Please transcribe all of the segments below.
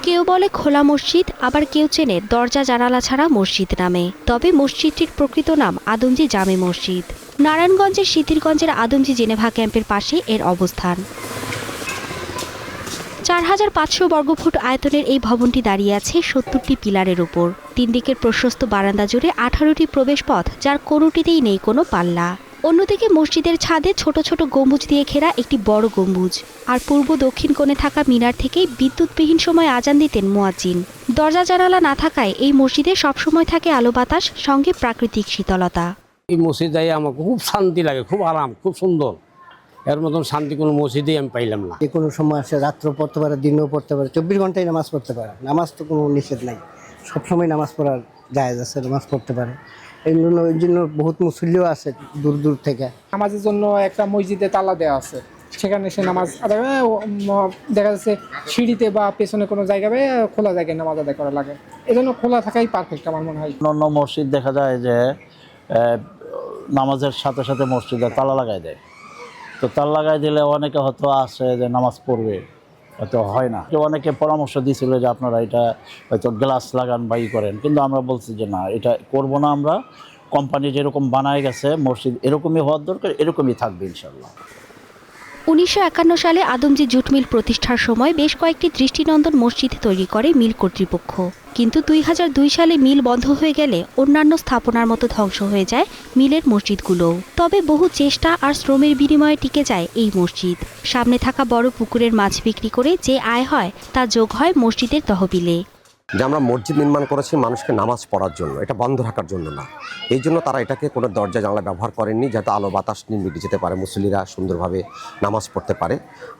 কেউ বলে খোলা মসজিদ, আবার কেউ চেনে দরজা জানালা ছাড়া মসজিদ নামে। তবে মসজিদটির প্রকৃত নাম আদমজী জামে মসজিদ। নারায়ণগঞ্জের সিদ্ধিরগঞ্জের আদমজী জেনেভা ক্যাম্পের পাশে এর অবস্থান। ৪,৫০০ বর্গফুট আয়তনের এই ভবনটি দাঁড়িয়ে আছে ৭০টি পিলারের উপর। ৩ দিকের প্রশস্ত বারান্দা জুড়ে ১৮টি প্রবেশপথ, যার কোনোটিতেই নেই কোনো পাল্লা। অন্যদিকে মসজিদের ছাদে ছোট ছোট গম্বুজ দিয়ে ঘেরা একটি বড় গম্বুজ, আর পূর্ব দক্ষিণ কোণে থাকা মিনার থেকেই বিদ্যুৎবিহীন সময় আজান দিতেন মুয়াজ্জিন। দরজা জানালা না থাকায় এই মসজিদে সবসময় থাকে আলো বাতাস, সঙ্গে প্রাকৃতিক শীতলতা। এই মসজিদে আমাকে খুব শান্তি লাগে, খুব আরাম, খুব সুন্দর। এর মতন শান্তি কোনো মসজিদেই আমি পাইলাম না। যে কোনো সময় আসে, রাত্র পড়তে পারে, দিনও পড়তে পারে, 24 ঘন্টায় নামাজ পড়তে পারে। নামাজ তো কোনো নিষেধ নাই, সবসময় নামাজ পড়ার জায়েজ আছে, নামাজ পড়তে পারে। এই জন্য বহুত মুসল্লিও আসে দূর দূর থেকে। নামাজের জন্য একটা মসজিদে তালা দেওয়া আছে, সেখানে সে নামাজ আদায় দেখা যাচ্ছে সিঁড়িতে বা পেছনে কোনো জায়গায় খোলা জায়গায় নামাজ আদায় করা লাগে। এই জন্য খোলা থাকাই পারফেক্ট আমার মনে হয়। অন্য মসজিদ দেখা যায় যে নামাজের সাথে সাথে মসজিদে তালা লাগাই দেয়। তো তালা লাগাই দিলে অনেকে হয়তো আসে যে নামাজ পড়বে, হয়তো হয় না। অনেকে পরামর্শ দিয়েছিল যে আপনারা এটা হয়তো গ্লাস লাগান বা ই করেন, কিন্তু আমরা বলছি যে না, এটা করব না। আমরা কোম্পানি যেরকম বানায় গেছে মসজিদ এরকমই হওয়ার দরকার, এরকমই থাকবে ইনশাল্লাহ। ১৯৫১ সালে আদমজী জুট মিল প্রতিষ্ঠার সময় বেশ কয়েকটি দৃষ্টিনন্দন মসজিদ তৈরি করে মিল কর্তৃপক্ষ। কিন্তু ২০০২ সালে মিল বন্ধ হয়ে গেলে অন্যান্য স্থাপনার মতো ধ্বংস হয়ে যায় মিলের মসজিদগুলোও। তবে বহু চেষ্টা আর শ্রমের বিনিময়ে টিকে যায় এই মসজিদ। সামনে থাকা বড় পুকুরের মাছ বিক্রি করে যে আয় হয় তা যোগ হয় মসজিদের তহবিলে। যে আমরা মসজিদ নির্মাণ করেছি মানুষকে নামাজ পড়ার জন্য, এটা বন্ধ রাখার জন্য না। এই জন্য তারা এটাকে কোনো দরজা জানলা ব্যবহার করেননি, যাতে আলো বাতাস নির্মিত যেতে পারে, মুসল্লিরা সুন্দরভাবে নামাজ পড়তে পারে।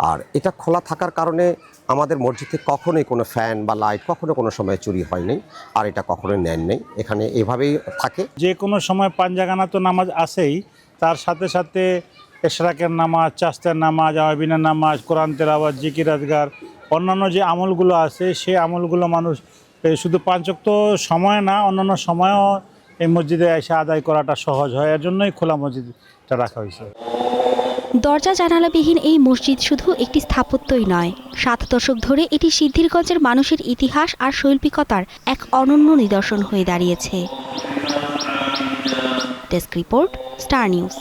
আর এটা খোলা থাকার কারণে আমাদের মসজিদে কখনোই কোনো ফ্যান বা লাইট কখনো কোনো সময় চুরি হয়নি, আর এটা কখনোই নেন নেই। এখানে এভাবেই থাকে। যে কোনো সময় পাঞ্জাগানা তো নামাজ আসেই, তার সাথে সাথে এশরাকের নামাজ, চাস্তের নামাজ, আওয়াবিনের নামাজ, কোরআন তেলাওয়াত, জিকির আজগার, অন্যান্য যে আমলগুলো আছে সেই আমলগুলো মানুষ শুধু ৫ ওয়াক্ত সময় না, অন্যান্য সময়ও এই মসজিদে এসে আদায় করাটা সহজ হয়। এর জন্যই খোলা মসজিদটা রাখা হয়েছে। দরজা জানালাবিহীন এই মসজিদ শুধু একটি স্থাপত্যই নয়, ৭ দশক ধরে এটি সিদ্ধিরগঞ্জের মানুষের ইতিহাস আর শৈল্পিকতার এক অনন্য নিদর্শন হয়ে দাঁড়িয়েছে। Desk report, star news.